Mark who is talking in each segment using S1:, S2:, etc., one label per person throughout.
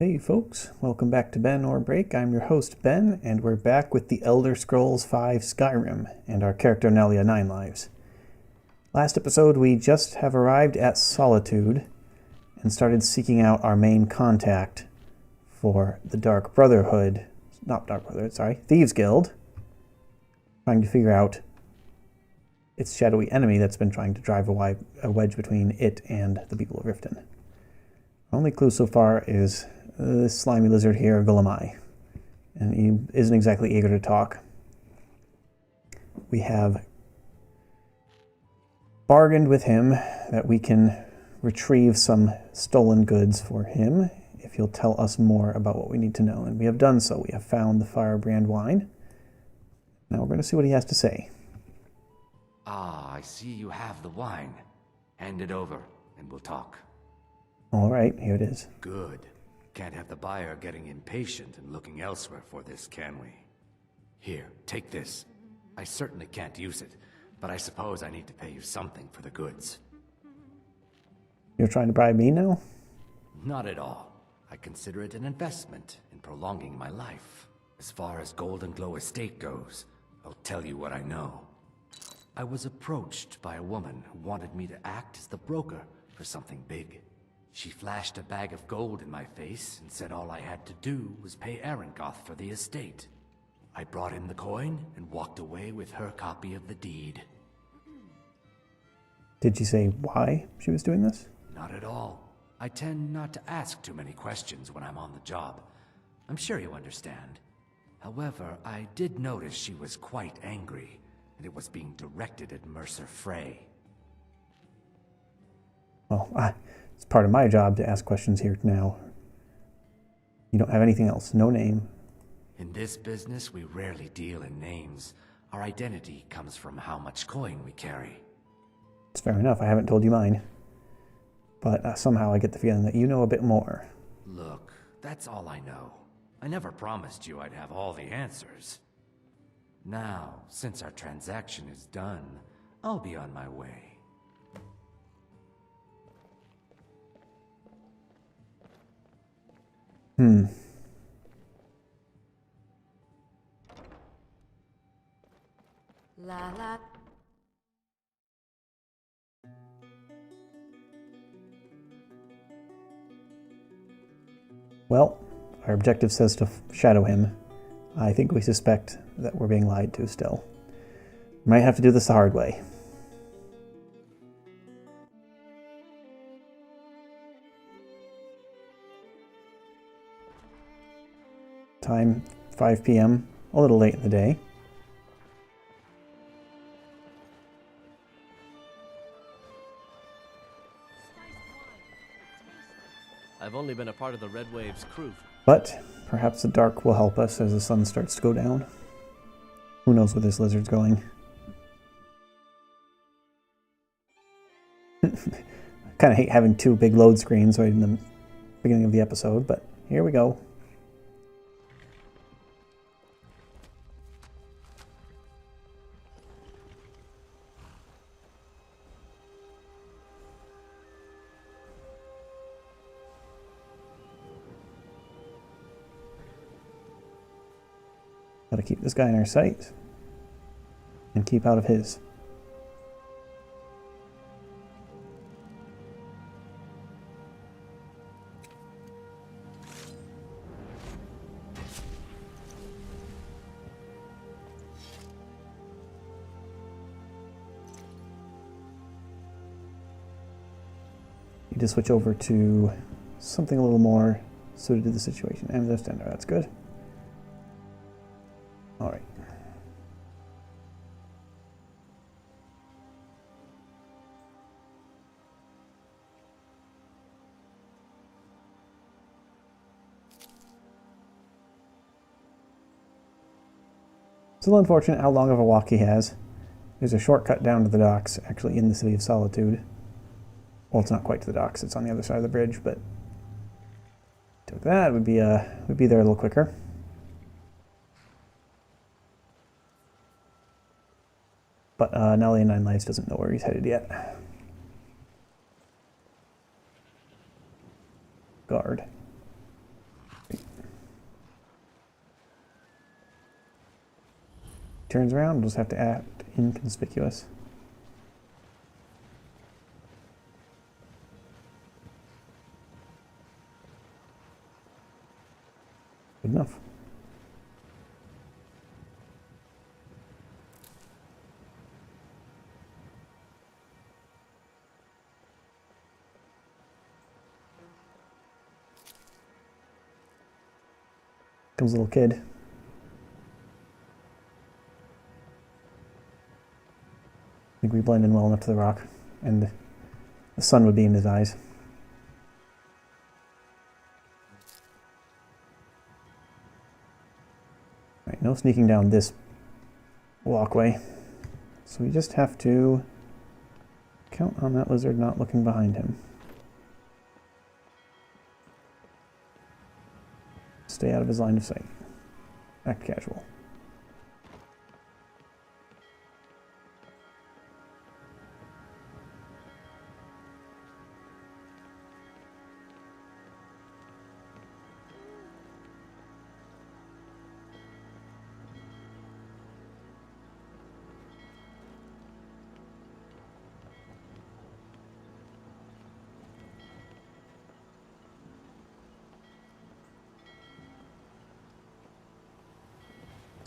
S1: Hey folks, welcome back to BenOrBreak. I'm your host Ben, and we're back with the Elder Scrolls V Skyrim and our character Nalja 9 lives. Last episode we just have arrived at Solitude and started seeking out our main contact for the Thieves Guild, trying to figure out its shadowy enemy that's been trying to drive a wedge between it and the people of Riften. Our only clue so far is this slimy lizard here, Gulum-Ei, and he isn't exactly eager to talk. We have bargained with him that we can retrieve some stolen goods for him if he'll tell us more about what we need to know, and we have done so. We have found the firebrand wine. Now we're going to see what he has to say.
S2: Ah, I see you have the wine. Hand it over, and we'll talk.
S1: All right, here it is.
S2: Good. Can't have the buyer getting impatient and looking elsewhere for this, can we? Here, take this. I certainly can't use it, but I suppose I need to pay you something for the goods.
S1: You're trying to bribe me now?
S2: Not at all. I consider it an investment in prolonging my life. As far as Golden Glow Estate goes, I'll tell you what I know. I was approached by a woman who wanted me to act as the broker for something big. She flashed a bag of gold in my face and said all I had to do was pay Arengoth for the estate. I brought in the coin and walked away with her copy of the deed.
S1: Did she say why she was doing this?
S2: Not at all. I tend not to ask too many questions when I'm on the job. I'm sure you understand. However, I did notice she was quite angry, and it was being directed at Mercer Frey.
S1: Well, it's part of my job to ask questions here now. You don't have anything else? No name?
S2: In this business, we rarely deal in names. Our identity comes from how much coin we carry.
S1: It's fair enough. I haven't told you mine. But somehow I get the feeling that you know a bit more.
S2: Look, that's all I know. I never promised you I'd have all the answers. Now, since our transaction is done, I'll be on my way.
S3: La la.
S1: Well, our objective says to shadow him. I think we suspect that we're being lied to still. Might have to do this the hard way. Time 5 p.m., a little late in the day.
S4: I've only been a part of the Red Wave's crew.
S1: But perhaps the dark will help us as the sun starts to go down. Who knows where this lizard's going? I kind of hate having two big load screens right in the beginning of the episode, but here we go. Gotta keep this guy in our sight and keep out of his. Need to switch over to something a little more suited to the situation. Amethyst Ender, that's good. All right. It's a little unfortunate how long of a walk he has. There's a shortcut down to the docks, actually in the City of Solitude. Well, it's not quite to the docks, it's on the other side of the bridge, but took that, would be there a little quicker. But Nalja 9 Lives doesn't know where he's headed yet. Guard. turns around, we'll just have to act inconspicuous. Good enough. Comes a little kid. I think we blend in well enough to the rock, and the sun would be in his eyes. Right, no sneaking down this walkway, so we just have to count on that lizard not looking behind him. Stay out of his line of sight. Act casual.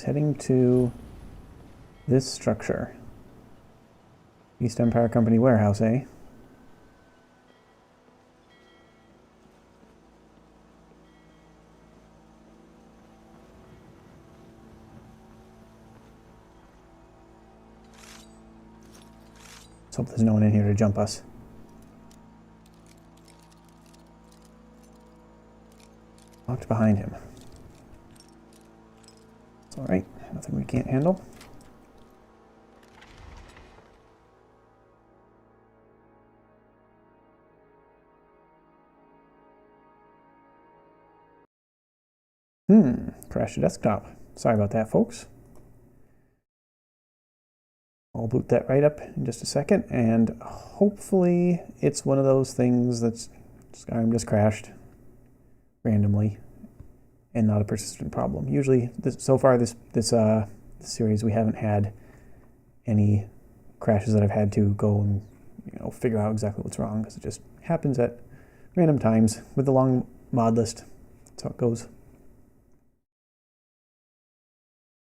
S1: Heading to this structure. East Empire Company warehouse, eh? Let's hope there's no one in here to jump us. Locked behind him. Alright, nothing we can't handle. Crashed the desktop. Sorry about that, folks. I'll boot that right up in just a second, and hopefully it's one of those things that's Skyrim just crashed randomly and not a persistent problem. Usually, so far this series, we haven't had any crashes that I've had to go and figure out exactly what's wrong, because it just happens at random times with the long mod list. That's how it goes.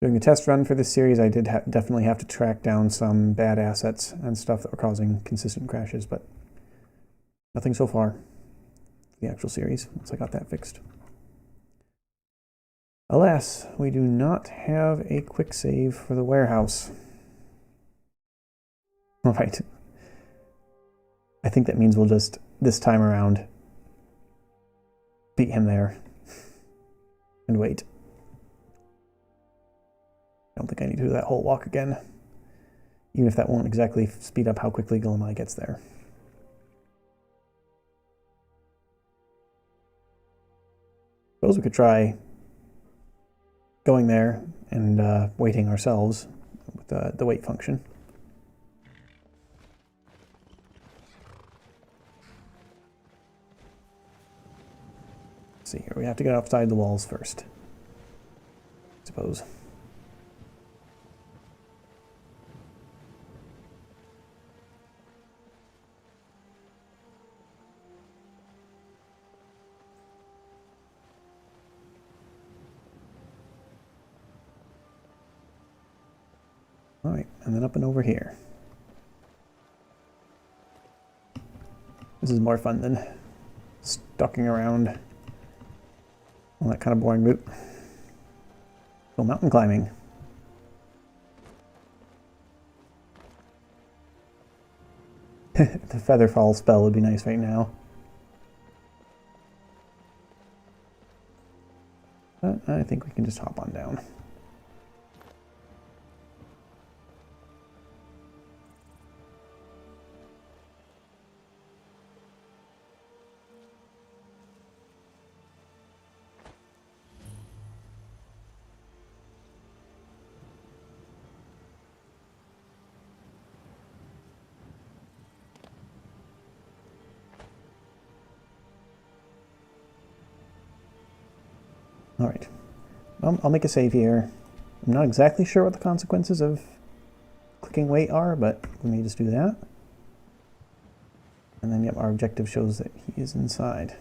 S1: During the test run for this series, I did definitely have to track down some bad assets and stuff that were causing consistent crashes, but nothing so far. The actual series, once I got that fixed. Alas, we do not have a quick save for the warehouse. All right. I think that means we'll just, this time around, beat him there and wait. I don't think I need to do that whole walk again, even if that won't exactly speed up how quickly Gulum-Ei gets there. Suppose we could try going there and waiting ourselves with the wait function. Let's see here, we have to get outside the walls first, I suppose. All right, and then up and over here. This is more fun than stalking around all that kind of boring route. Go mountain climbing. The Featherfall spell would be nice right now. But I think we can just hop on down. All right, I'll make a save here, I'm not exactly sure what the consequences of clicking wait are, but let me just do that. And then, yep, our objective shows that he is inside.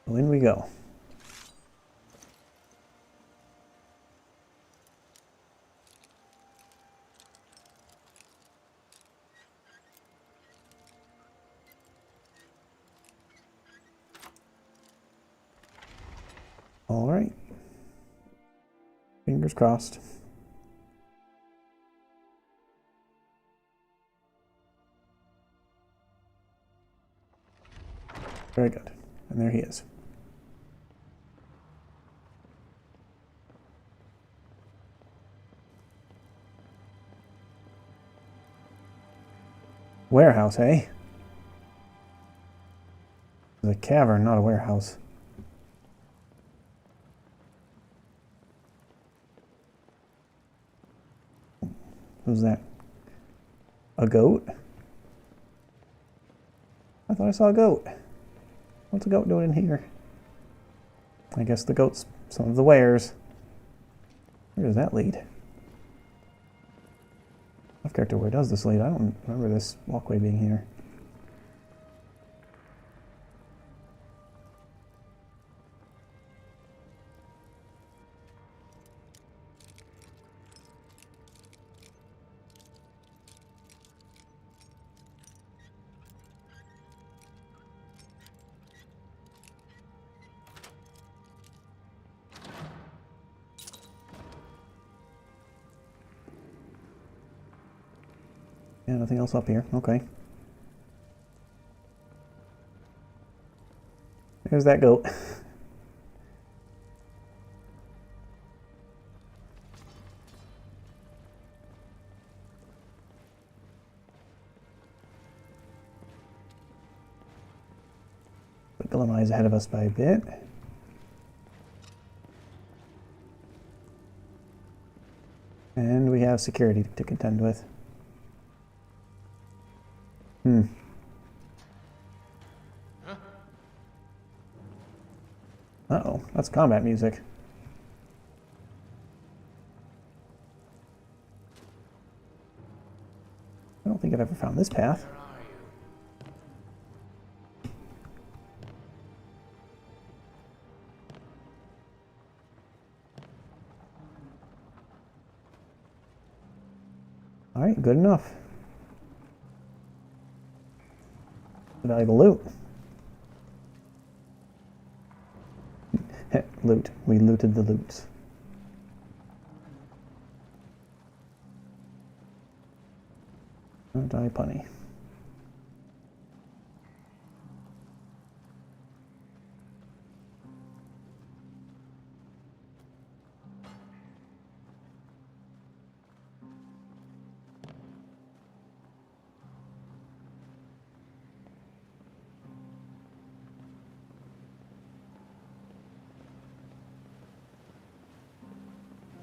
S1: So in we go. All right. Fingers crossed. Very good. And there he is. Warehouse, eh? It's a cavern, not a warehouse. Who's that? A goat? I thought I saw a goat. What's a goat doing in here? I guess the goat's some of the wares. Where does that lead? Off character, where does this lead? I don't remember this walkway being here. Yeah, nothing else up here. Okay. There's that goat. The Gulum-Ei is ahead of us by a bit. And we have security to contend with. Uh-oh, that's combat music. I don't think I've ever found this path. All right, good enough. Valuable loot. Loot. We looted the loots. Don't die, punny.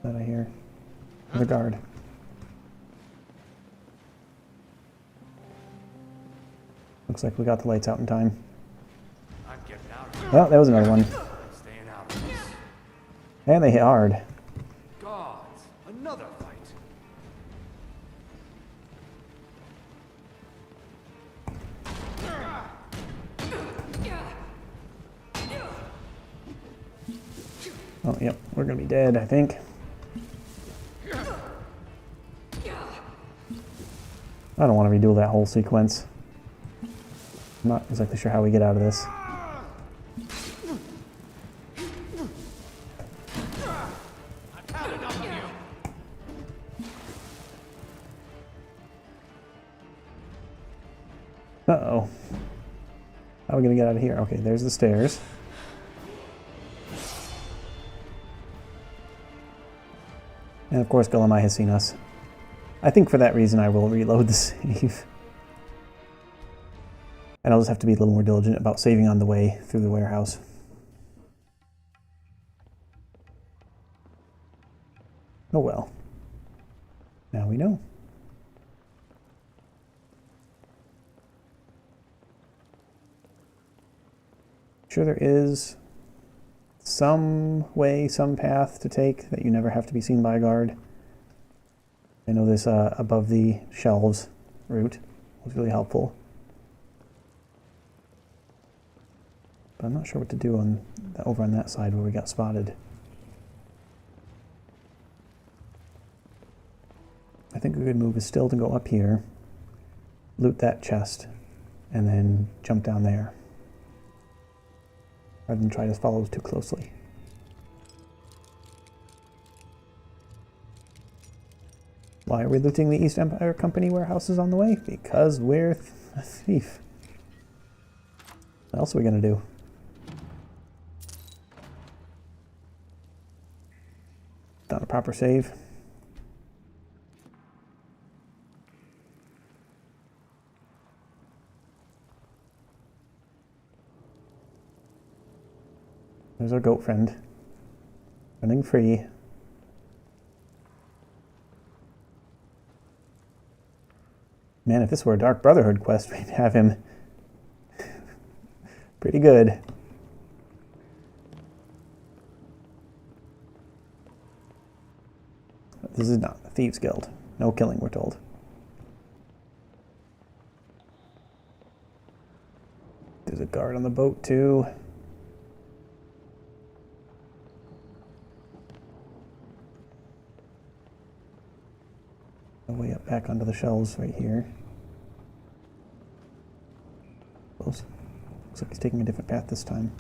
S1: That I hear. The guard. Looks like we got the lights out in time.
S2: I'm getting out of here.
S1: Oh, that was another one.
S2: I'm staying out of this.
S1: And they hit hard.
S2: Gods, another fight.
S1: Oh, yep, we're gonna be dead, I think. I don't want to redo that whole sequence. I'm not exactly sure how we get out of this. Uh-oh. How are we gonna get out of here? Okay, there's the stairs. And of course, Gulum-Ei has seen us. I think for that reason I will reload the save. And I'll just have to be a little more diligent about saving on the way through the warehouse. Oh well. Now we know. Sure there is some way, some path to take that you never have to be seen by a guard. I know this above the shelves route was really helpful. But I'm not sure what to do on over on that side where we got spotted. I think a good move is still to go up here, loot that chest, and then jump down there, rather than try to follow too closely. Why are we looting the East Empire Company warehouses on the way? Because we're a thief. What else are we gonna do? Done a proper save. There's our goat friend. Running free. Man, if this were a Dark Brotherhood quest, we'd have him pretty good. This is not the Thieves Guild. No killing, we're told. There's a guard on the boat, too. Way up back onto the shelves right here. Close. Looks like he's taking a different path this time.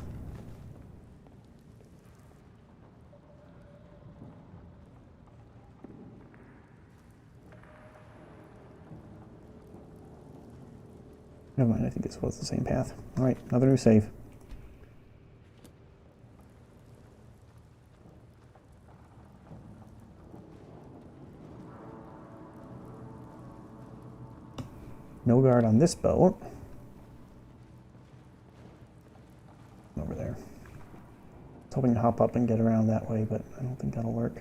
S1: Never mind, I think this was the same path. Alright, another new save. No guard on this boat. Over there. I was hoping to hop up and get around that way, but I don't think that'll work.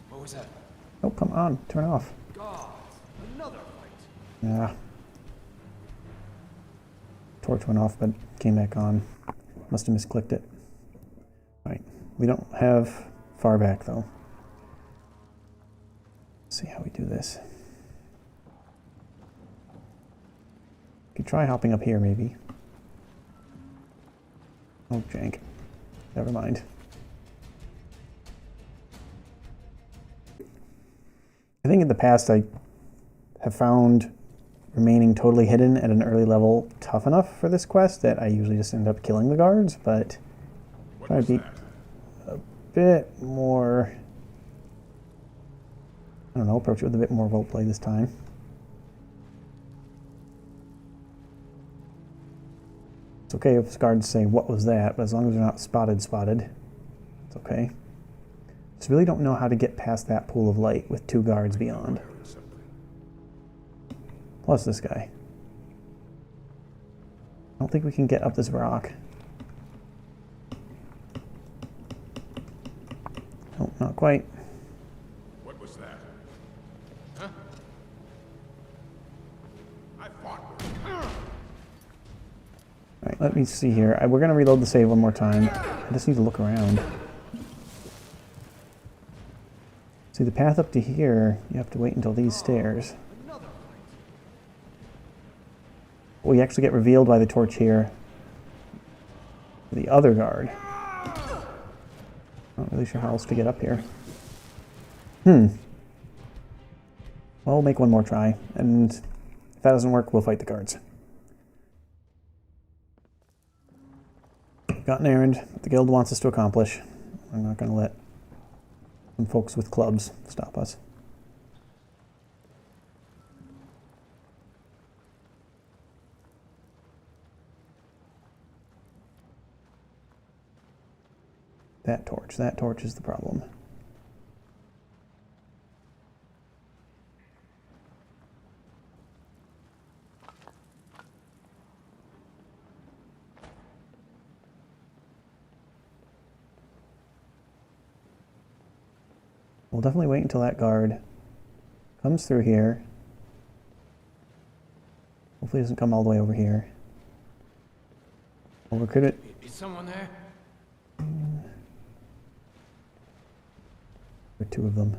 S3: What was that?
S1: Oh, come on, turn off.
S3: God, another fight.
S1: Yeah. Torch went off, but came back on. Must have misclicked it. Alright, we don't have far back though. Let's see how we do this. Could try hopping up here maybe. Oh, jank. Never mind. I think in the past I have found remaining totally hidden at an early level tough enough for this quest that I usually just end up killing the guards, but try to be a bit more, I don't know, approach it with a bit more roleplay this time. It's okay if guards say, "What was that?" but as long as they're not spotted, it's okay. Just really don't know how to get past that pool of light with two guards beyond. Plus this guy. I don't think we can get up this rock. Oh, not quite.
S3: What was that? Huh? I fought with you.
S1: Alright, let me see here. We're going to reload the save one more time. I just need to look around. See, the path up to here, you have to wait until these stairs. We actually get revealed by the torch here. The other guard. Not really sure how else to get up here. Well, we'll make one more try, and if that doesn't work, we'll fight the guards. Got an errand that the guild wants us to accomplish. I'm not going to let some folks with clubs stop us. That torch is the problem. We'll definitely wait until that guard comes through here. Hopefully it doesn't come all the way over here. We'll recruit it.
S3: Is someone there?
S1: There are two of them.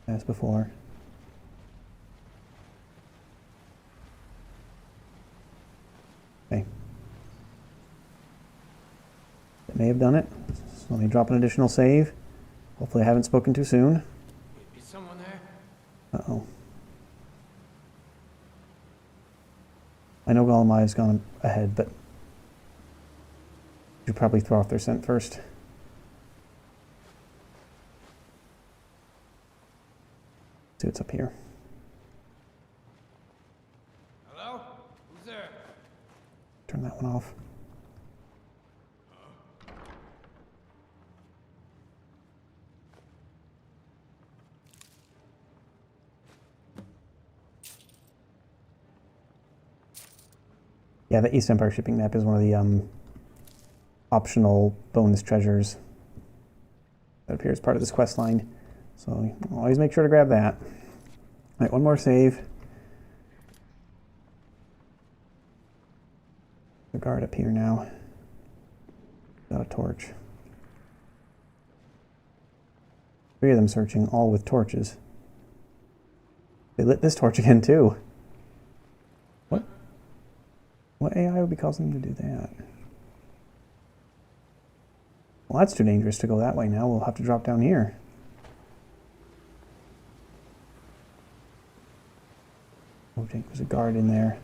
S1: As before. Okay. It may have done it. So let me drop an additional save. Hopefully I haven't spoken too soon.
S3: Is someone there?
S1: Uh-oh. I know Gulum-Ei has gone ahead, but you should probably throw off their scent first. See what's up here.
S3: Hello? Who's there?
S1: Turn that one off. Yeah, the East Empire shipping map is one of the optional bonus treasures that appears part of this quest line. So always make sure to grab that. All right, one more save. The guard up here now. Got a torch. 3 of them searching, all with torches. They lit this torch again too. What? What AI would be causing them to do that? Well, that's too dangerous to go that way now. We'll have to drop down here. Oh, Jake, there's a guard in there.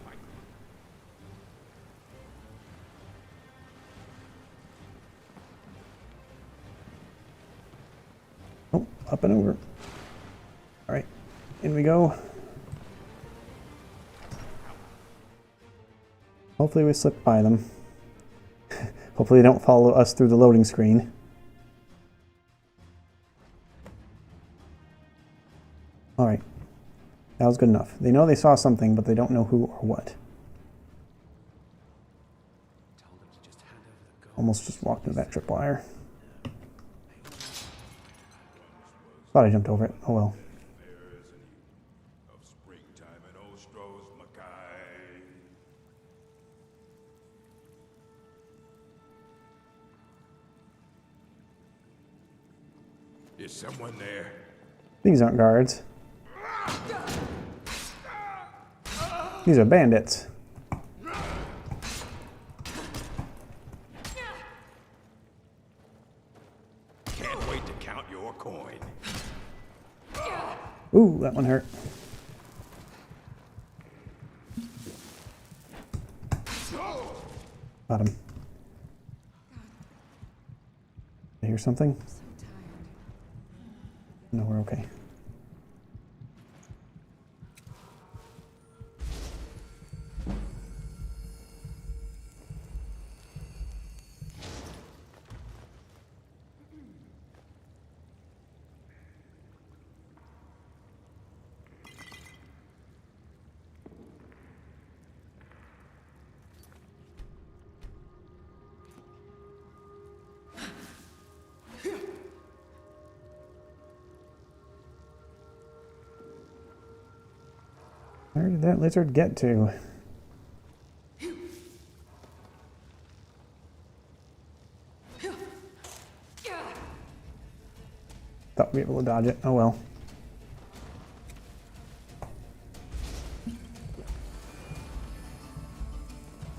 S1: Oh, up and over. All right, in we go. Hopefully we slip by them. Hopefully they don't follow us through the loading screen. All right, that was good enough. They know they saw something, but they don't know who or what. Almost just walked into that tripwire. Thought I jumped over it. Oh well.
S3: Is someone there?
S1: These aren't guards. These are bandits.
S3: Can't wait to count your coin.
S1: Ooh, that one hurt. Got him. I hear something? No, we're okay. Where did that lizard get to? Thought we'd be able to dodge it. Oh well.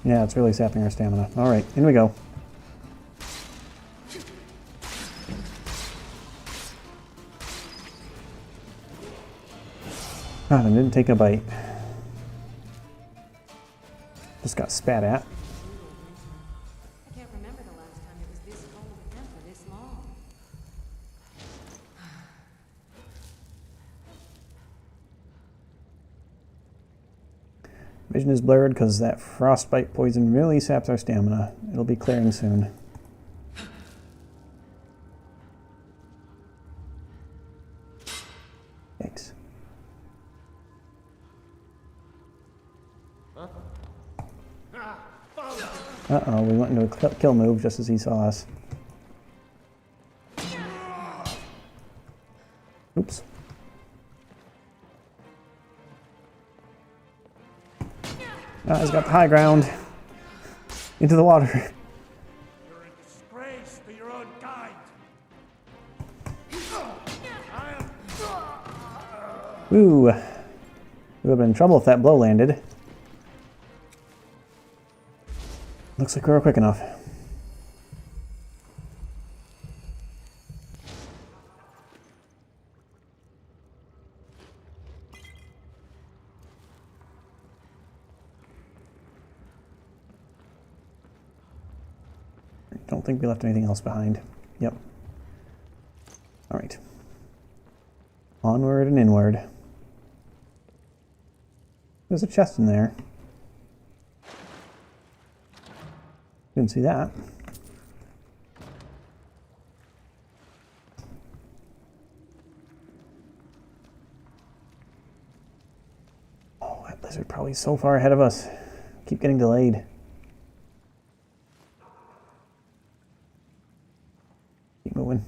S1: Yeah, it's really sapping our stamina. All right, in we go. God, I didn't take a bite. Just got spat at.
S5: I can't remember the last time it was this cold and for this long.
S1: Vision is blurred because that frostbite poison really saps our stamina. It'll be clearing soon. Yikes. Uh-oh, we went into a kill move just as he saw us. Ah, he's got the high ground. Into the water.
S3: You're a disgrace to your own kind.
S1: Ooh. We would have been in trouble if that blow landed. Looks like we were quick enough. Don't think we left anything else behind. Yep. Alright. Onward and inward. There's a chest in there. Didn't see that. Oh, that lizard probably so far ahead of us. Keep getting delayed. Keep moving.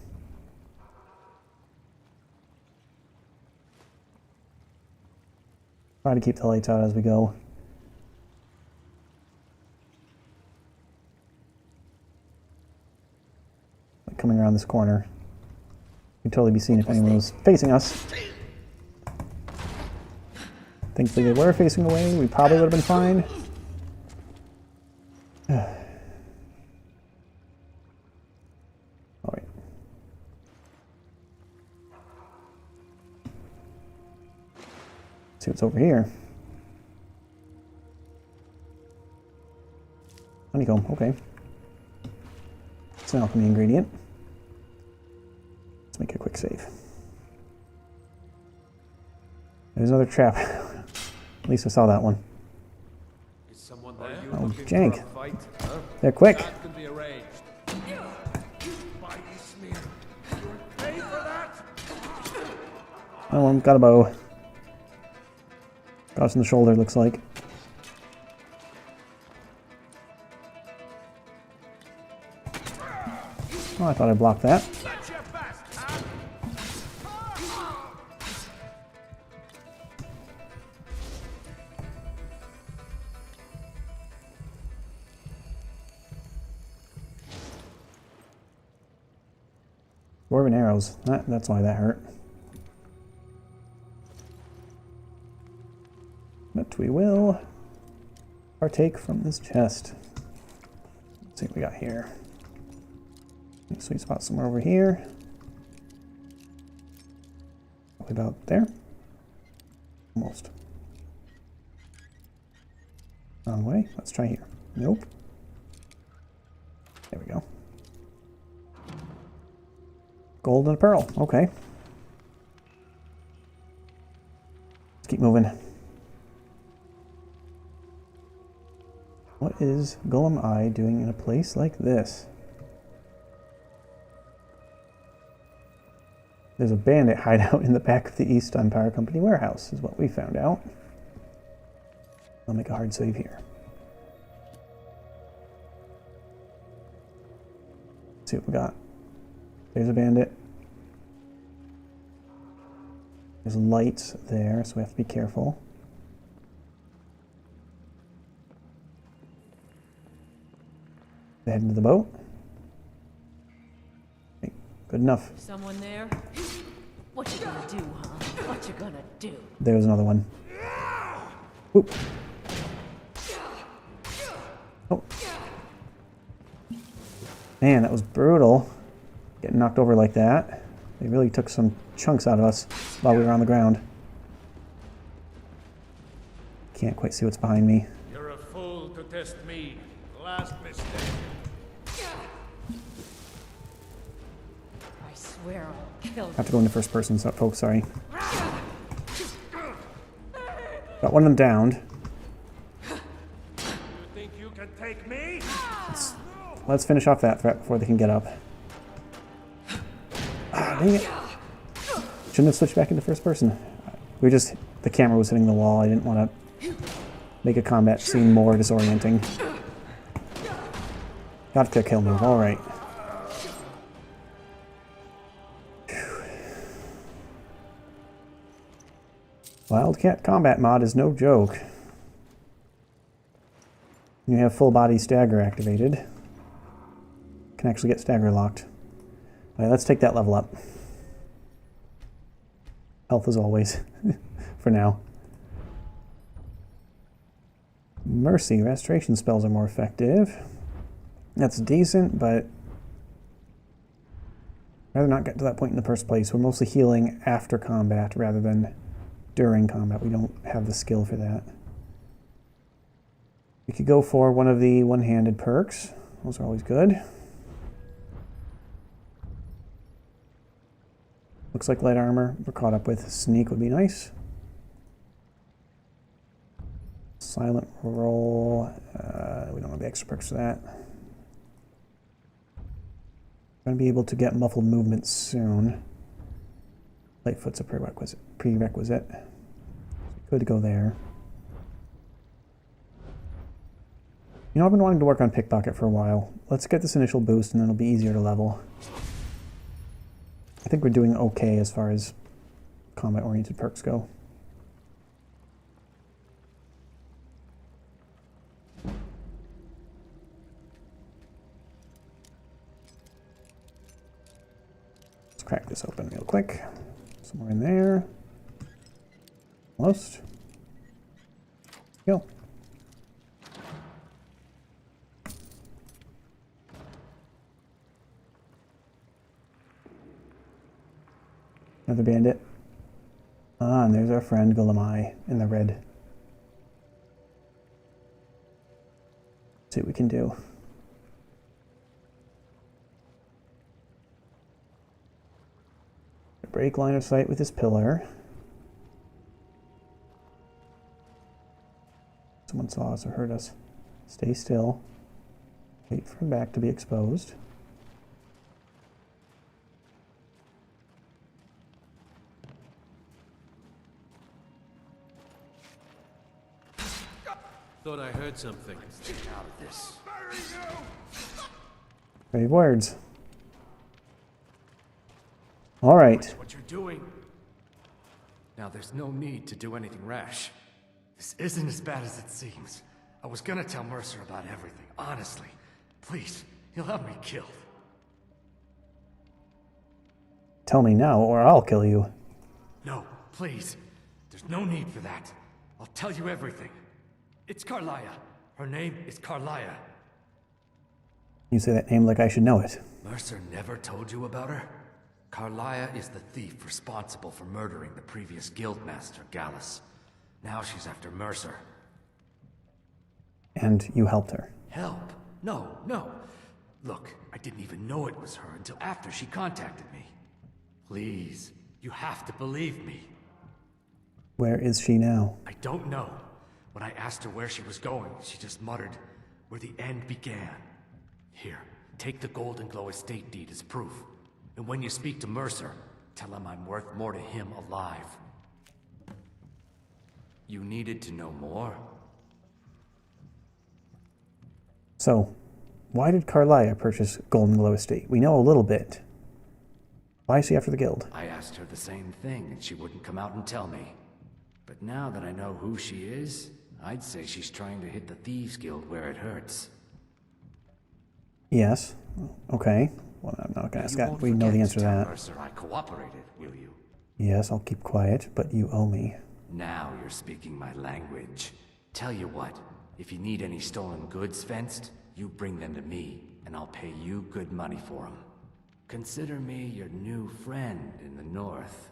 S1: Try to keep the lights out as we go. Like coming around this corner. You'd totally be seen if anyone was facing us. Thankfully they were facing away. We probably would have been fine. Alright. See what's over here. Honeycomb, okay. It's an alchemy ingredient. Let's make a quick save. There's another trap. At least I saw that one.
S3: Is someone there?
S1: Oh, jank. They're quick.
S3: That can be arranged. Spidey smear. You'll pay for that?
S1: That one got a bow. Got us in the shoulder, looks like. Oh, I thought I blocked that.
S3: That's your best, huh?
S1: Dwarven arrows. That's why that hurt. But we will partake from this chest. Let's see what we got here. Sweet spot somewhere over here. Probably about there. Almost. Wrong way. Let's try here. Nope. There we go. Gold and a pearl. Okay. Let's keep moving. What is Gulum-Ei doing in a place like this? There's a bandit hideout in the back of the East Empire Company warehouse, is what we found out. I'll make a hard save here. Let's see what we got. There's a bandit. There's lights there, so we have to be careful. Head into the boat. Okay, good enough.
S5: Someone there? What you gonna do, huh? What you gonna do?
S1: There's another one. Oop. Oh. Man, that was brutal. Getting knocked over like that. They really took some chunks out of us while we were on the ground. Can't quite see what's behind me.
S3: You're a fool to test me. Last mistake.
S5: I swear I'll kill you.
S1: Have to go into first person, so, folks, sorry. Got one of them downed.
S3: You think you can take me?
S1: Let's finish off that threat before they can get up. Ah, dang it. Shouldn't have switched back into first person. The camera was hitting the wall. I didn't want to make a combat scene more disorienting. Got to kill move, alright. Wildcat combat mod is no joke. You have full body stagger activated. Can actually get stagger locked. Alright, let's take that level up. Health as always, for now. Mercy, restoration spells are more effective. That's decent, but I'd rather not get to that point in the first place. We're mostly healing after combat rather than during combat. We don't have the skill for that. We could go for one of the one-handed perks. Those are always good. Looks like light armor we're caught up with. Sneak would be nice. Silent roll. We don't have the extra perks for that. Going to be able to get muffled movement soon. Lightfoot's a prerequisite. Good to go there. You know, I've been wanting to work on pickpocket for a while. Let's get this initial boost and then it'll be easier to level. I think we're doing okay as far as combat-oriented perks go. Let's crack this open real quick. Somewhere in there. Almost. Go. Another bandit. Ah, and there's our friend Gulum-Ei in the red. Let's see what we can do. Break line of sight with this pillar. Someone saw us or heard us. Stay still. Wait for her back to be exposed.
S4: Thought I heard something.
S2: Get out of this.
S1: Brave words. All right.
S2: What you're doing. Now there's no need to do anything rash. This isn't as bad as it seems. I was gonna tell Mercer about everything, honestly. Please, he'll have me killed.
S1: Tell me now or I'll kill you.
S2: No, please. There's no need for that. I'll tell you everything. It's Carlia. Her name is Carlia.
S1: You say that name like I should know it.
S2: Mercer never told you about her? Carlia is the thief responsible for murdering the previous guildmaster, Gallus. Now she's after Mercer.
S1: And you helped her.
S2: Help? No, no. Look, I didn't even know it was her until after she contacted me. Please, you have to believe me.
S1: Where is she now?
S2: I don't know. When I asked her where she was going, she just muttered, where the end began. Here, take the Golden Glow estate deed as proof. And when you speak to Mercer, tell him I'm worth more to him alive. You needed to know more?
S1: So, why did Carlia purchase Golden Glow estate? We know a little bit. Why is she after the guild?
S2: I asked her the same thing, and she wouldn't come out and tell me. But now that I know who she is, I'd say she's trying to hit the Thieves Guild where it hurts.
S1: Yes. Okay. Well, I'm not going to ask that. We know the answer to that.
S2: Mercer, I cooperated, will you?
S1: Yes, I'll keep quiet, but you owe me.
S2: Now you're speaking my language. Tell you what, if you need any stolen goods fenced, you bring them to me, and I'll pay you good money for them. Consider me your new friend in the north.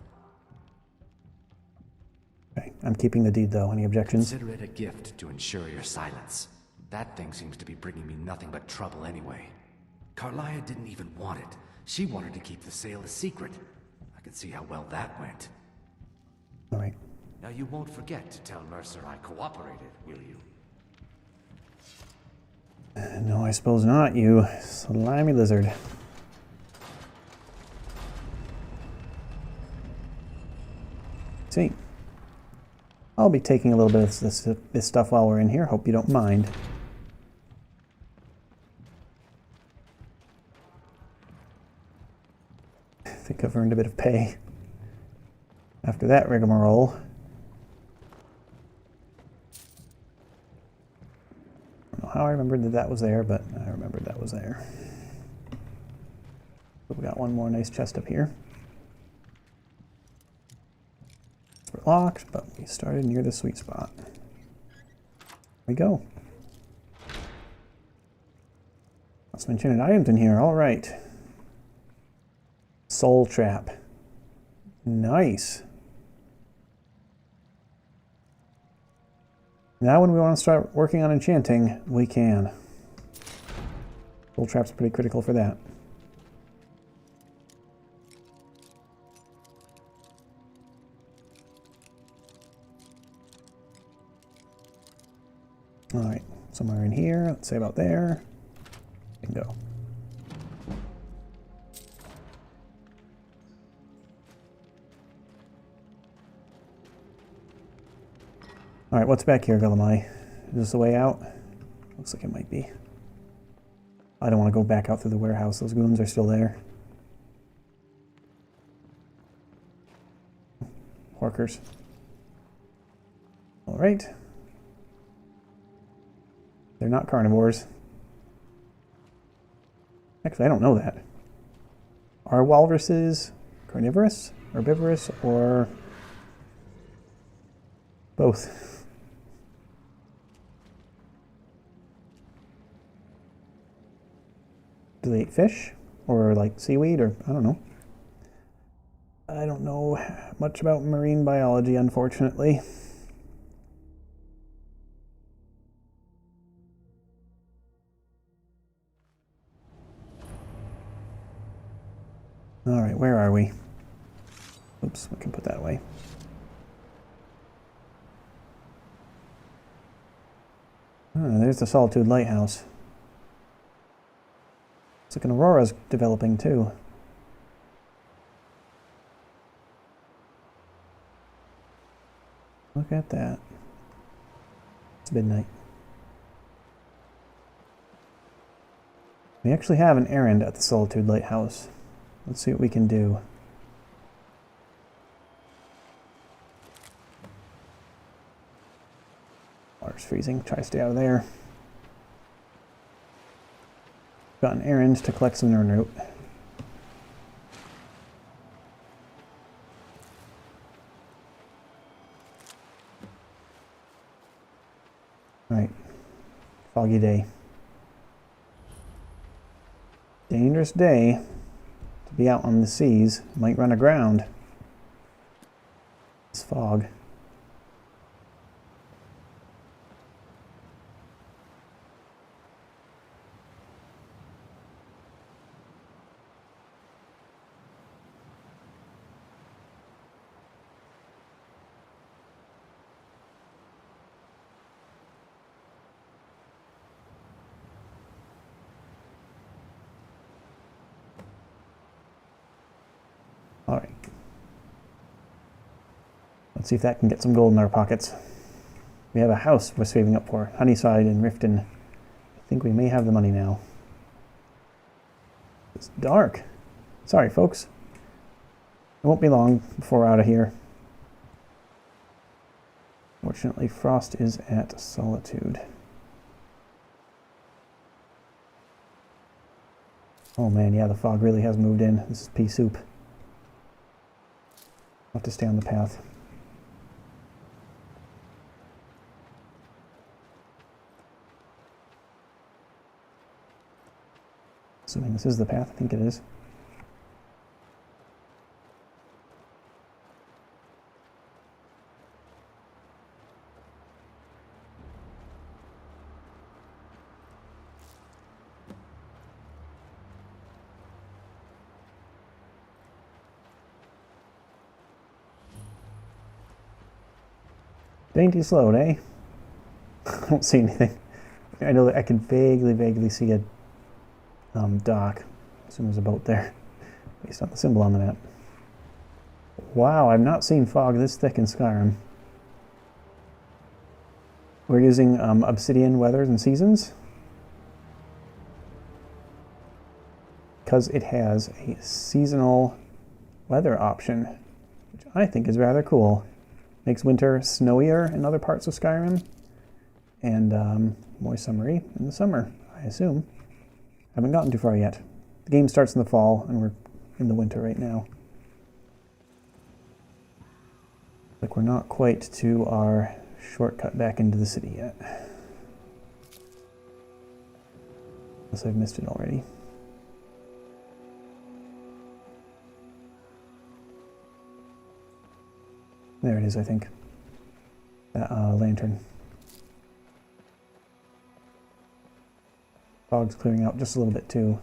S1: Okay, I'm keeping the deed, though. Any objections?
S2: Consider it a gift to ensure your silence. That thing seems to be bringing me nothing but trouble anyway. Carlia didn't even want it. She wanted to keep the sale a secret. I can see how well that went.
S1: All right.
S2: Now you won't forget to tell Mercer I cooperated, will you?
S1: No, I suppose not, you slimy lizard. See. I'll be taking a little bit of this stuff while we're in here. Hope you don't mind. I think I've earned a bit of pay. After that rigmarole. know how I remembered that that was there, but I remembered that was there. So we got one more nice chest up here. We're locked, but we started near the sweet spot. There we go. Got some enchanted items in here, alright. Soul trap. Nice. Now when we want to start working on enchanting, we can. Soul trap's pretty critical for that. Alright, somewhere in here, let's say about there. Bingo. Alright, what's back here, Gulum-Ei? Is this the way out? Looks like it might be. I don't want to go back out through the warehouse. Those goons are still there. Horkers. Alright. They're not carnivores. Actually, I don't know that. Are walruses carnivorous, herbivorous, or both? Do they eat fish? Or like seaweed? Or I don't know. I don't know much about marine biology, unfortunately. Alright, where are we? Oops, we can put that away. Oh, there's the Solitude Lighthouse. It's like an aurora's developing too. Look at that. It's midnight. We actually have an errand at the Solitude Lighthouse. Let's see what we can do. Water's freezing. Try to stay out of there. Got an errand to collect some Nern root. Alright. Foggy day. Dangerous day. To be out on the seas, might run aground. It's fog. Alright. Let's see if that can get some gold in our pockets. We have a house we're saving up for. Honeyside in Riften. I think we may have the money now. It's dark. Sorry, folks. It won't be long before we're out of here. Fortunately, Frost is at Solitude. Oh man, yeah, the fog really has moved in. This is pea soup. I'll have to stay on the path. Assuming this is the path, I think it is. Dainty slow, eh? I don't see anything. I know that I can vaguely see a dock. I assume there's a boat there, based on the symbol on the map. Wow, I've not seen fog this thick in Skyrim. We're using Obsidian Weathers and Seasons because it has a seasonal weather option, which I think is rather cool. Makes winter snowier in other parts of Skyrim, and moist summery in the summer, I assume. Haven't gotten too far yet. The game starts in the fall, and we're in the winter right now. Like we're not quite to our shortcut back into the city yet. Unless I've missed it already. There it is, I think. That lantern. Fog's clearing out just a little bit too.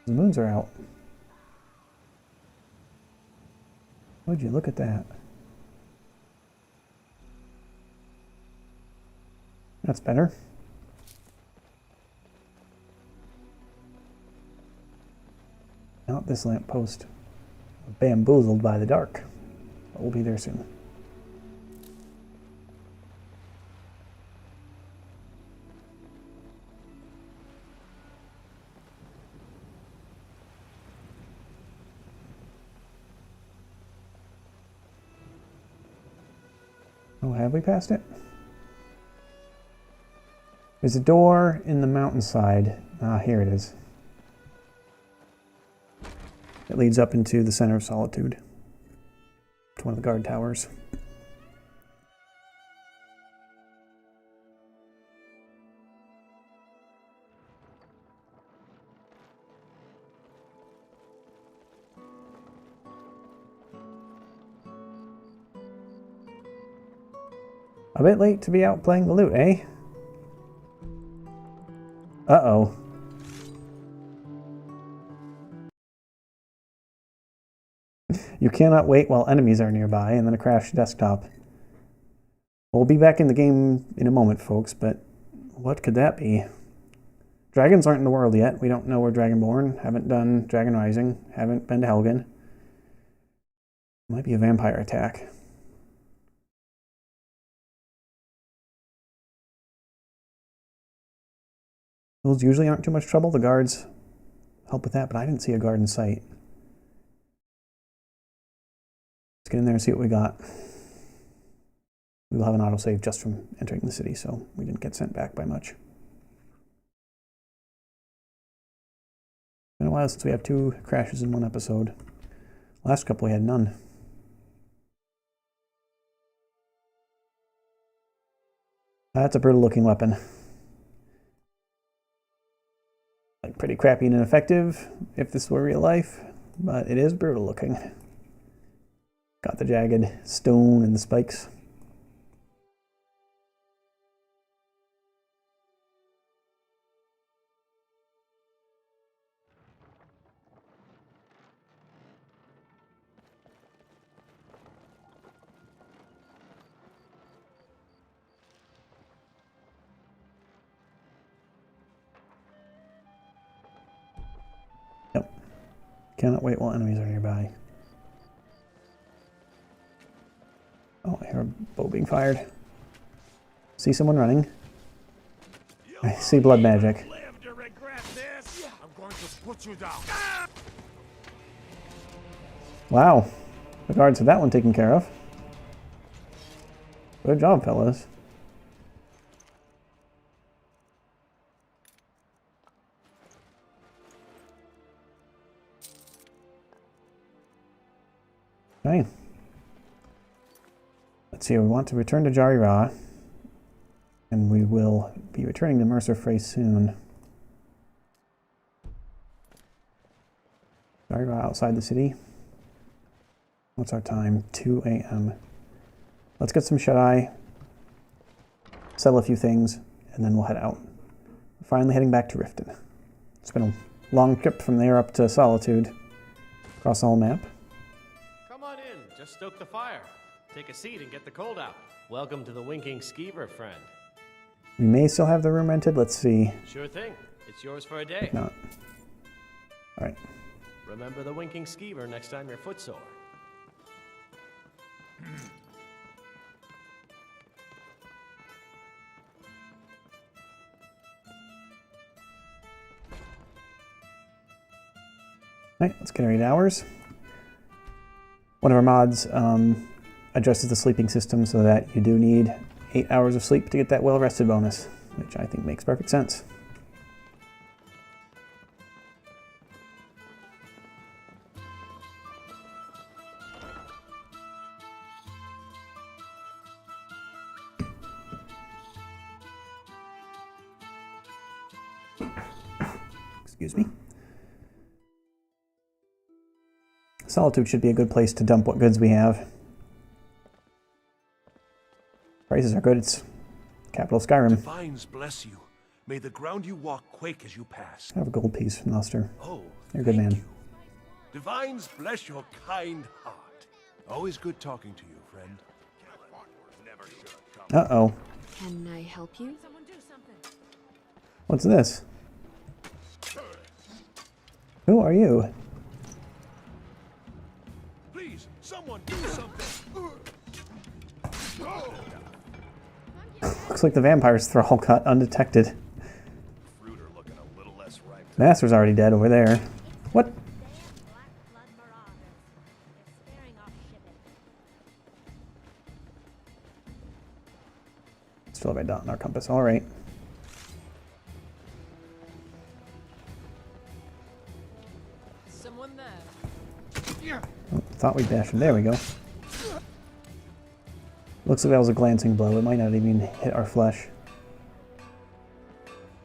S1: The moons are out. Would you look at that? That's better. Not this lamppost. Bamboozled by the dark. But we'll be there soon. Oh, have we passed it? There's a door in the mountainside. Ah, here it is. It leads up into the center of Solitude. To one of the guard towers. A bit late to be out playing the loot, eh? Uh-oh. You cannot wait while enemies are nearby, and then a crashed desktop. We'll be back in the game in a moment, folks, but what could that be? Dragons aren't in the world yet. We don't know we're Dragonborn. Haven't done Dragon Rising. Haven't been to Helgen. Might be a vampire attack. Those usually aren't too much trouble. The guards help with that, but I didn't see a guard in sight. Let's get in there and see what we got. We will have an autosave just from entering the city, so we didn't get sent back by much. It's been a while since we have 2 crashes in one episode. Last couple we had none. That's a brutal looking weapon. Like pretty crappy and ineffective if this were real life, but it is brutal looking. Got the jagged stone and the spikes. Yep. Cannot wait while enemies are nearby. Oh, I hear a bow being fired. See someone running. I see blood magic. Wow. The guards have that one taken care of. Good job, fellas. Okay. Let's see, we want to return to Jarira, and we will be returning to Mercer Frey soon. Jarira outside the city. What's our time? 2 a.m. Let's get some shut-eye, sell a few things, and then we'll head out. We're finally heading back to Riften. It's been a long trip from there up to Solitude, across the whole map.
S4: Come on in, just stoke the fire. Take a seat and get the cold out. Welcome to the Winking Skeever, friend.
S1: We may still have the room rented. Let's see.
S4: Sure thing. It's yours for a day.
S1: If not. All right.
S4: Remember the Winking Skeever next time you're footsore.
S1: All right, let's get our 8 hours. One of our mods addresses the sleeping system so that you do need 8 hours of sleep to get that well-rested bonus, which I think makes perfect sense. Excuse me. Solitude should be a good place to dump what goods we have. Prices are good. It's capital Skyrim.
S3: Divines bless you. May the ground you walk quake as you pass.
S1: I have a gold piece from Luster.
S3: Oh,
S1: You're a good
S3: thank
S1: man.
S3: you. Divines bless your kind heart. Always good talking to you, friend.
S1: Uh-oh.
S5: Can I help you?
S1: What's this? Who are you?
S3: Please, someone do something.
S1: Looks like the vampire's thrall got undetected. Master's already dead over there. What? Still have a dot in our compass. All right.
S5: Someone there.
S1: Oh, thought we'd dash him. There we go. Looks like that was a glancing blow. It might not even hit our flesh.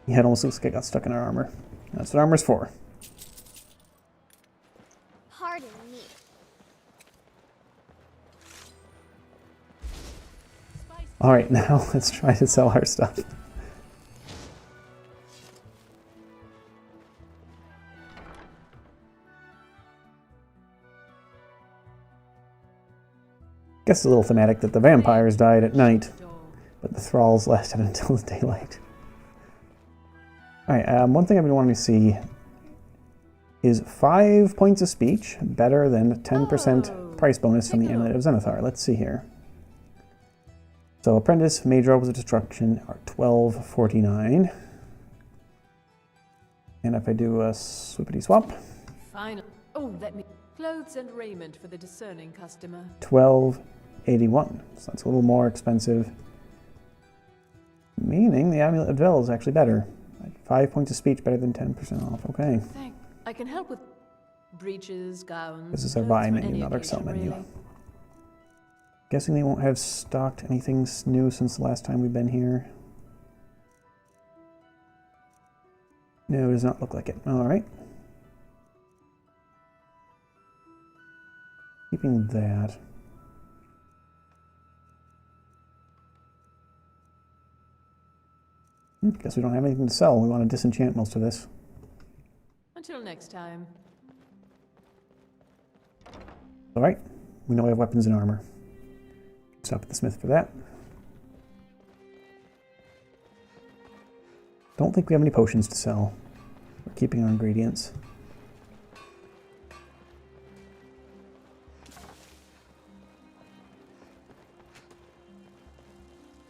S1: Yeah, it almost looks like it got stuck in our armor. That's what armor's for.
S6: Pardon me.
S1: Alright, now let's try to sell our stuff. Guess it's a little thematic that the vampires died at night, but the thralls lasted until the daylight. Alright, one thing I've been wanting to see is 5 points of speech better than 10% price bonus from the Amulet of Zenithar. Let's see here. So Apprentice, Mage Robes of Destruction are $12.49. And if I do a swippity swap,
S7: Final. Oh, let me. Clothes and raiment for the discerning customer.
S1: $12.81. So that's a little more expensive. Meaning the Amulet of Vel is actually better. 5 points of speech better than 10% off. Okay.
S7: Thank. I can help with breeches, gowns.
S1: This is our
S7: clothes
S1: buy
S7: for
S1: menu,
S7: any
S1: not our sell
S7: occasion,
S1: menu.
S7: really.
S1: Guessing they won't have stocked anything new since the last time we've been here. No, it does not look like it. Alright. Keeping that. Guess we don't have anything to sell. We want to disenchant most of this.
S7: Until next time.
S1: Alright. We know we have weapons and armor. Stop at the smith for that. Don't think we have any potions to sell. We're keeping our ingredients.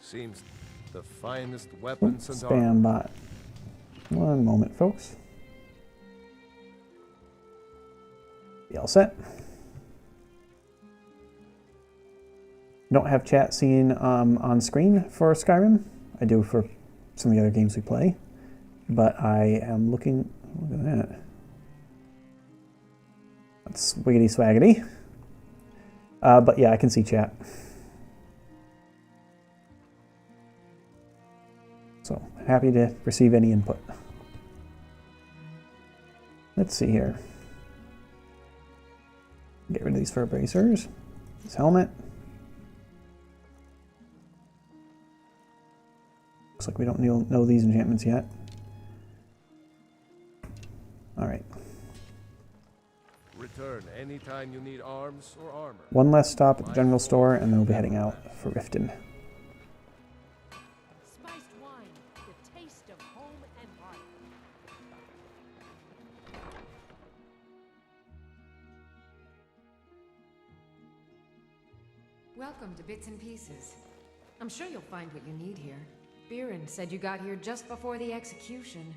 S3: Seems the finest weapons and
S1: Spam bot. One moment, folks. Be all set. Don't have chat seen on screen for Skyrim. I do for some of the other games we play. But I am looking... Look at that. That's wiggity swaggity. But yeah, I can see chat. So, happy to receive any input. Let's see here. Get rid of these fur bracers. This helmet. Looks like we don't know these enchantments yet. Alright.
S3: Return anytime you need arms or armor.
S1: One less stop at the general store, and then we'll be heading out for Riften.
S7: Spiced wine, the taste of home and heart.
S5: Welcome to Bits and Pieces. I'm sure you'll find what you need here. Biren said you got here just before the execution.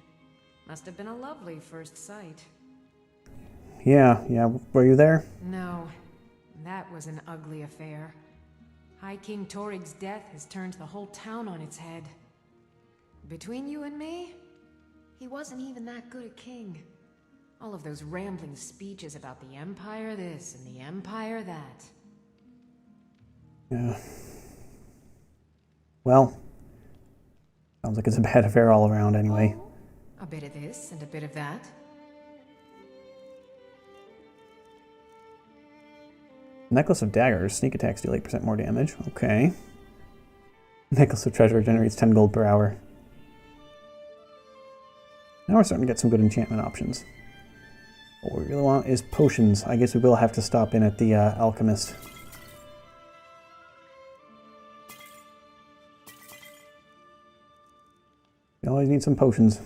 S5: Must have been a lovely first sight.
S1: Yeah, were you there?
S5: No, that was an ugly affair. High King Torig's death has turned the whole town on its head. Between you and me, he wasn't even that good a king. All of those rambling speeches about the Empire this and the Empire that.
S1: Yeah. Well, sounds like it's a bad affair all around anyway.
S5: A bit of this and a bit of that.
S1: Necklace of Daggers. Sneak attacks deal 8% more damage. Okay. Necklace of Treasure generates 10 gold per hour. Now we're starting to get some good enchantment options. What we really want is potions. I guess we will have to stop in at the alchemist. We always need some potions.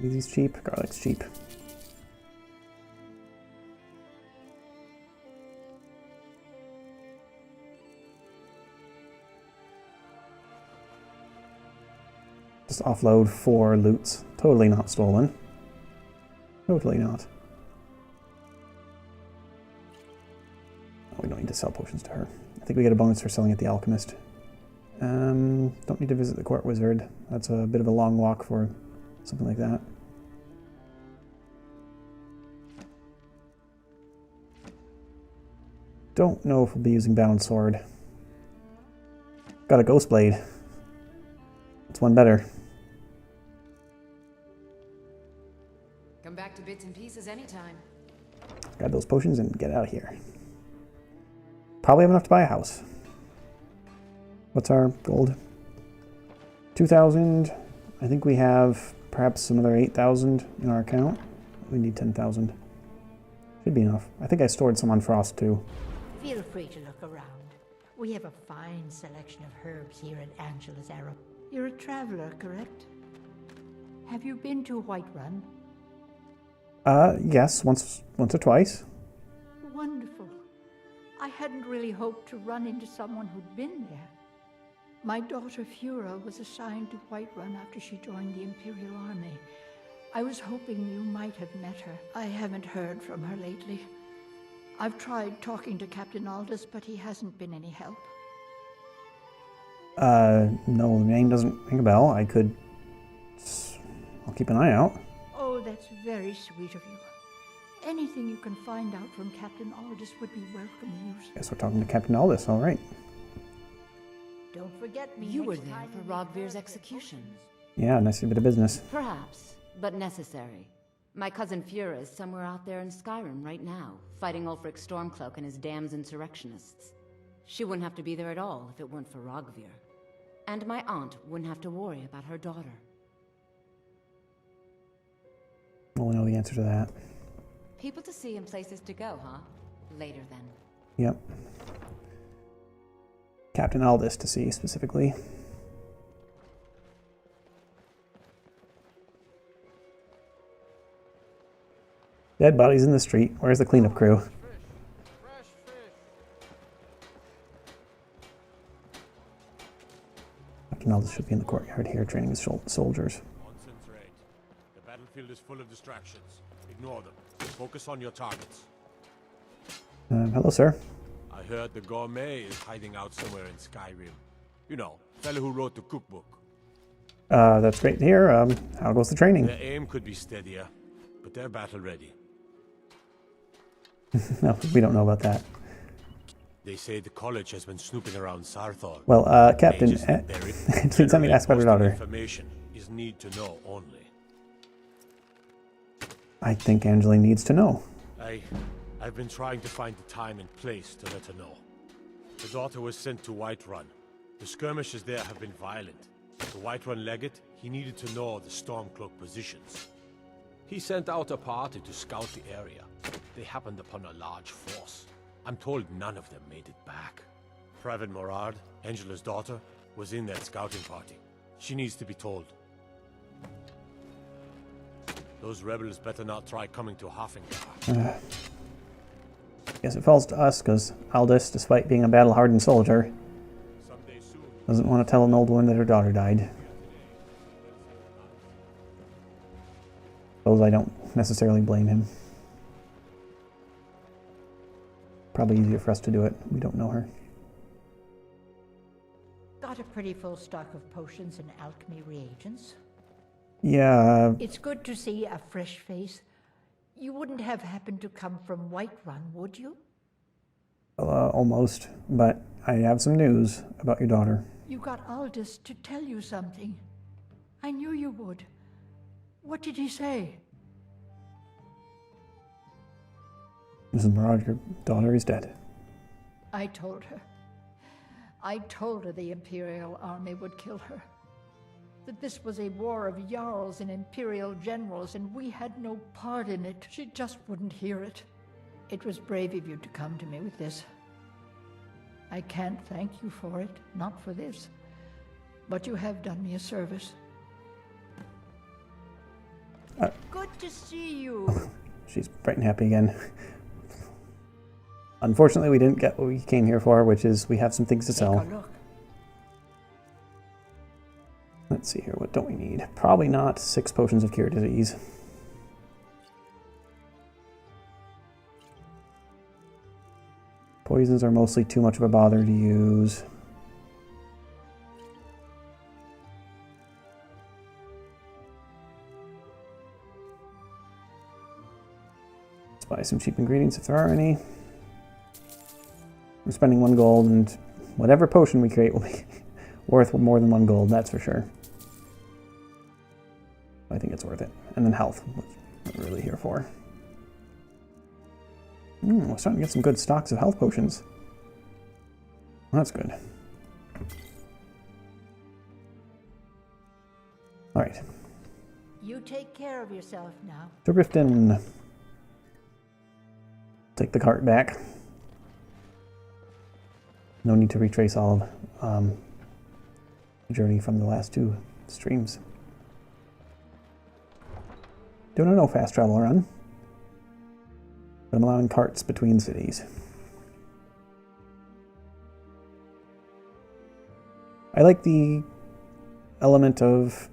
S1: Are these cheap? Garlic's cheap. Just offload 4 loots. Totally not stolen. Totally not. Oh, we don't need to sell potions to her. I think we get a bonus for selling at the alchemist. Don't need to visit the court wizard. That's a bit of a long walk for something like that. Don't know if we'll be using bound sword. Got a ghost blade. That's one better.
S5: Come back to bits and pieces anytime.
S1: Grab those potions and get out of here. Probably have enough to buy a house. What's our gold? 2,000. I think we have perhaps another 8,000 in our account. We need 10,000. Should be enough. I think I stored some on Frost too.
S6: Feel free to look around. We have a fine selection of herbs here at Angela's Arrow. You're a traveler, correct? Have you been to Whiterun?
S1: Yes, once or twice.
S6: Wonderful. I hadn't really hoped to run into someone who'd been there. My daughter Fura was assigned to Whiterun after she joined the Imperial Army. I was hoping you might have met her. I haven't heard from her lately. I've tried talking to Captain Aldous, but he hasn't been any help.
S1: No, the name doesn't ring a bell. I'll keep an eye out.
S6: Oh, that's very sweet of you. Anything you can find out from Captain Aldous would be welcome news.
S1: Guess we're talking to Captain Aldous, all right.
S6: Don't forget me.
S8: You were there for Rogvir's execution.
S1: Yeah, nice bit of business.
S8: Perhaps, but necessary. My cousin Fura is somewhere out there in Skyrim right now, fighting Ulfric Stormcloak and his damned insurrectionists. She wouldn't have to be there at all if it weren't for Rogvir. And my aunt wouldn't have to worry about her daughter.
S1: We'll know the answer to that.
S8: People to see and places to go, huh? Later then.
S1: Yep. Captain Aldous to see specifically. Dead bodies in the street. Where's the cleanup crew? Captain Aldous should be in the courtyard here training his soldiers.
S3: Nonsense, Raid. The battlefield is full of distractions. Ignore them. Focus on your targets.
S1: Hello, sir.
S3: I heard the Gulum-Ei is hiding out somewhere in Skyrim. You know, fellow who wrote the cookbook.
S1: That's great to hear. How goes the training?
S3: Their aim could be steadier, but they're battle ready.
S1: No, we don't know about that.
S3: They say the college has been snooping around Sarthal.
S1: Well, Captain, please let me ask about her daughter.
S3: Information is need to know only.
S1: I think Angela needs to know.
S3: I've been trying to find the time and place to let her know. The daughter was sent to Whiterun. The skirmishes there have been violent. The Whiterun legate, he needed to know the Stormcloak positions. He sent out a party to scout the area. They happened upon a large force. I'm told none of them made it back. Private Morard, Angela's daughter, was in that scouting party. She needs to be told. Those rebels better not try coming to Hafengar.
S1: Guess it falls to us, because Aldous, despite being a battle-hardened soldier,
S3: Someday soon.
S1: doesn't want to tell an old woman that her daughter died. Suppose I don't necessarily blame him. Probably easier for us to do it. We don't know her.
S6: got a pretty full stock of potions and alchemy reagents.
S1: Yeah,
S6: It's good to see a fresh face. You wouldn't have happened to come from Whiterun, would you?
S1: almost. But I have some news about your daughter.
S6: You got Aldous to tell you something. I knew you would. What did he say?
S1: Mrs. Marad, your daughter is dead.
S6: I told her. I told her the Imperial army would kill her. That this was a war of Jarls and Imperial generals, and we had no part in it. She just wouldn't hear it. It was brave of you to come to me with this. I can't thank you for it, not for this. But you have done me a service. Good to see you.
S1: She's bright and happy again. Unfortunately, we didn't get what we came here for, which is we have some things to sell.
S6: Take a look.
S1: Let's see here, what don't we need? Probably not 6 potions of cure disease. Poisons are mostly too much of a bother to use. Let's buy some cheap ingredients if there are any. We're spending 1 gold, and whatever potion we create will be worth more than 1 gold, that's for sure. I think it's worth it. And then health, what we're really here for. We're starting to get some good stocks of health potions. Well, that's good. Alright.
S6: You take care of yourself now.
S1: To Riften. Take the cart back. No need to retrace all of the journey from the last 2 streams. Doing a no fast travel run. But I'm allowing carts between cities. I like the element of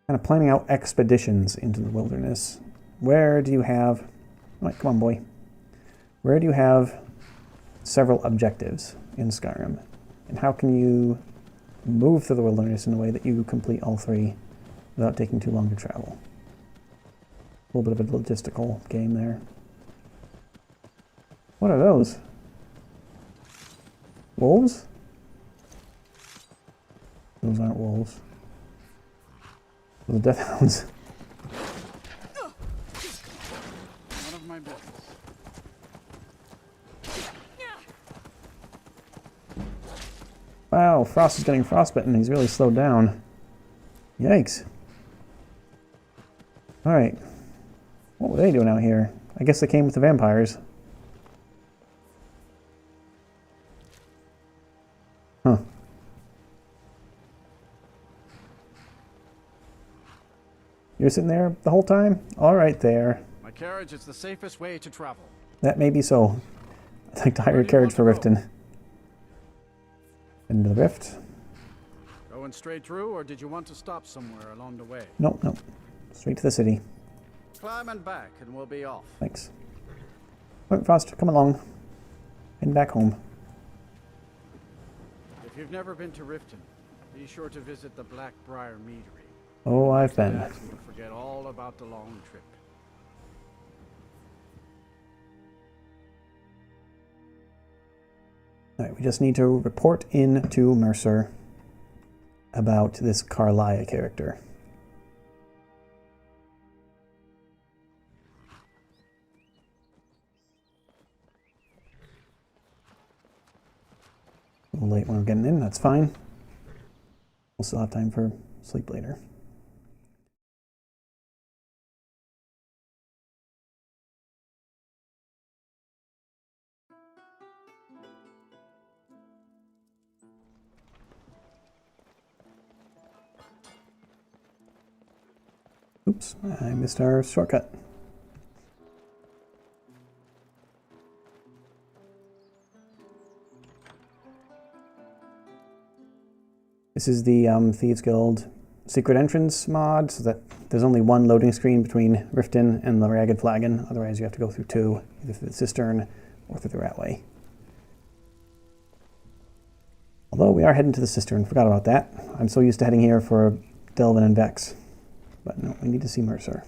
S1: kind of planning out expeditions into the wilderness. Where do you have... Right, come on, boy. Where do you have several objectives in Skyrim? And how can you move through the wilderness in a way that you complete all 3 without taking too long to travel? A little bit of a logistical game there. What are those? Wolves? Those aren't wolves. Those are death hounds.
S9: None of my business.
S1: Wow, Frost is getting frostbitten. He's really slowed down. Yikes. Alright. What were they doing out here? I guess they came with the vampires. Huh. You're sitting there the whole time? Alright there.
S9: My carriage is the safest way to travel.
S1: That may be so. I'd like to hire a carriage for Riften. Into the rift.
S9: Going straight through, or did you want to stop somewhere along the way?
S1: Nope, nope. Straight to the city.
S9: Climb and back, and we'll be off.
S1: Thanks. Alright, Frost, come along. Head back home.
S9: If you've never been to Riften, be sure to visit the Blackbriar Meadery.
S1: Oh, I've been.
S9: You'll forget all about the long trip.
S1: Alright, we just need to report in to Mercer about this Carlia character. A little late when we're getting in, that's fine. We'll still have time for sleep later. Oops, I missed our shortcut. This is the Thieves Guild secret entrance mod, so that there's only 1 loading screen between Riften and the Ragged Flagon. Otherwise you have to go through 2, either through the cistern or through the Ratway. Although we are heading to the cistern, forgot about that. I'm so used to heading here for Delvin and Vex. But no, we need to see Mercer.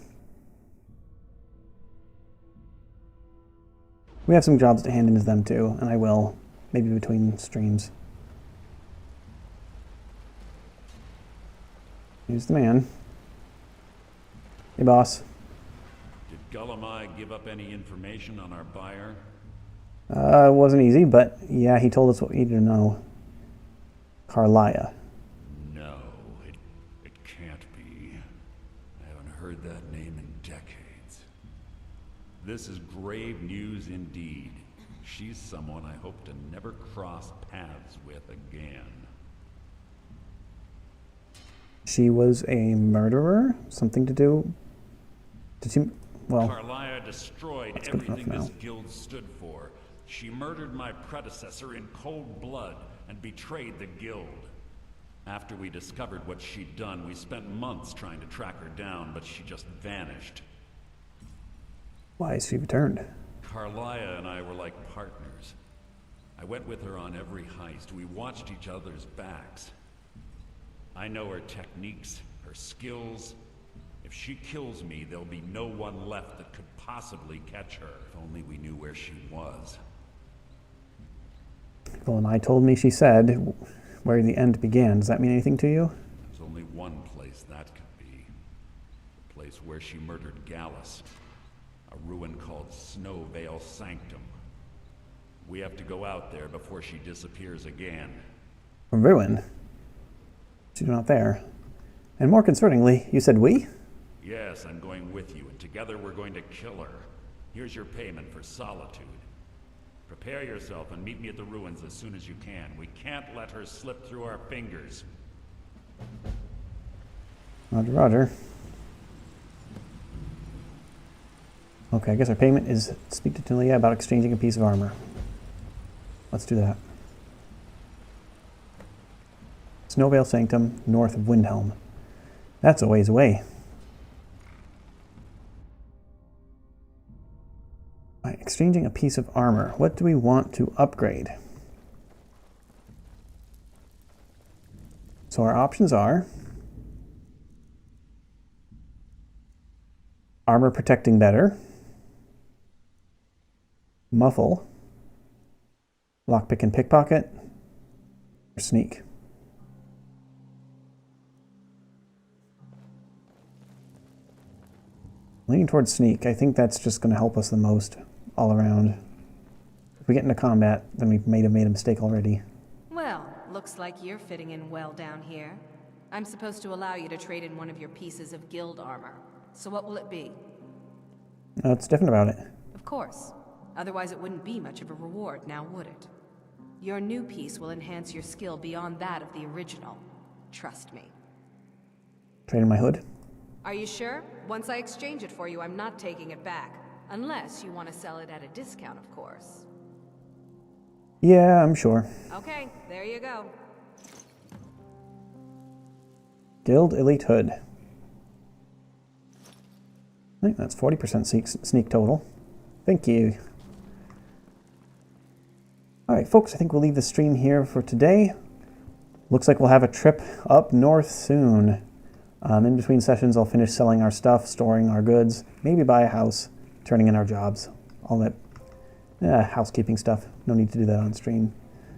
S1: We have some jobs to hand into them too, and I will, maybe between streams. Here's the man. Hey, boss.
S10: Did Gulum-Ei give up any information on our buyer?
S1: It wasn't easy, but yeah, he told us what we needed to know. Carlia.
S10: No, it can't be. I haven't heard that name in decades. This is grave news indeed. She's someone I hope to never cross paths with again.
S1: She was a murderer? Something to do? Did she? Well,
S10: Carlia destroyed everything this guild stood for. She murdered my predecessor in cold blood and betrayed the guild. After we discovered what she'd done, we spent months trying to track her down, but she just vanished.
S1: why has she returned?
S10: Carlia and I were like partners. I went with her on every heist. We watched each other's backs. I know her techniques, her skills. If she kills me, there'll be no one left that could possibly catch her. If only we knew where she was.
S1: Gulum-Ei told me she said where the end began. Does that mean anything to you?
S10: There's only one place that could be. The place where she murdered Gallus. A ruin called Snowvale Sanctum. We have to go out there before she disappears again.
S1: A ruin? She's not there. And more concerningly, you said we?
S10: Yes, I'm going with you, and together we're going to kill her. Here's your payment for solitude. Prepare yourself and meet me at the ruins as soon as you can. We can't let her slip through our fingers.
S1: Roger, roger. Okay, I guess our payment is speak to Nalja about exchanging a piece of armor. Let's do that. Snowvale Sanctum, north of Windhelm. That's a ways away. Right, exchanging a piece of armor. What do we want to upgrade? So our options are armor protecting better, muffle, lockpick and pickpocket, or sneak. Leaning towards sneak. I think that's just going to help us the most all around. If we get into combat, then we may have made a mistake already.
S11: Well, looks like you're fitting in well down here. I'm supposed to allow you to trade in one of your pieces of guild armor. So what will it be?
S1: What's different about it?
S11: Of course. Otherwise it wouldn't be much of a reward, now would it? Your new piece will enhance your skill beyond that of the original. Trust me.
S1: Trade in my hood?
S11: Are you sure? Once I exchange it for you, I'm not taking it back. Unless you want to sell it at a discount, of course.
S1: Yeah, I'm sure.
S11: Okay, there you go.
S1: Guild Elite Hood. I think that's 40% sneak total. Thank you. Alright folks, I think we'll leave the stream here for today. Looks like we'll have a trip up north soon. In between sessions, I'll finish selling our stuff, storing our goods, maybe buy a house, turning in our jobs, all that housekeeping stuff. No need to do that on stream.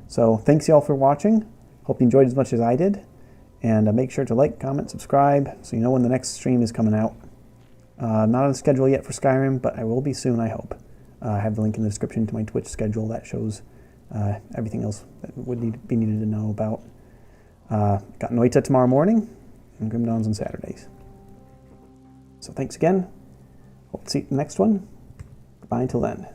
S1: So thanks y'all for watching. Hope you enjoyed as much as I did. And make sure to like, comment, subscribe so you know when the next stream is coming out. Not on schedule yet for Skyrim, but I will be soon, I hope. I have the link in the description to my Twitch schedule that shows everything else that would be needed to know about. Got Noita tomorrow morning, and Grim Dawns on Saturdays. So thanks again. Hope to see you in the next one. Goodbye until then.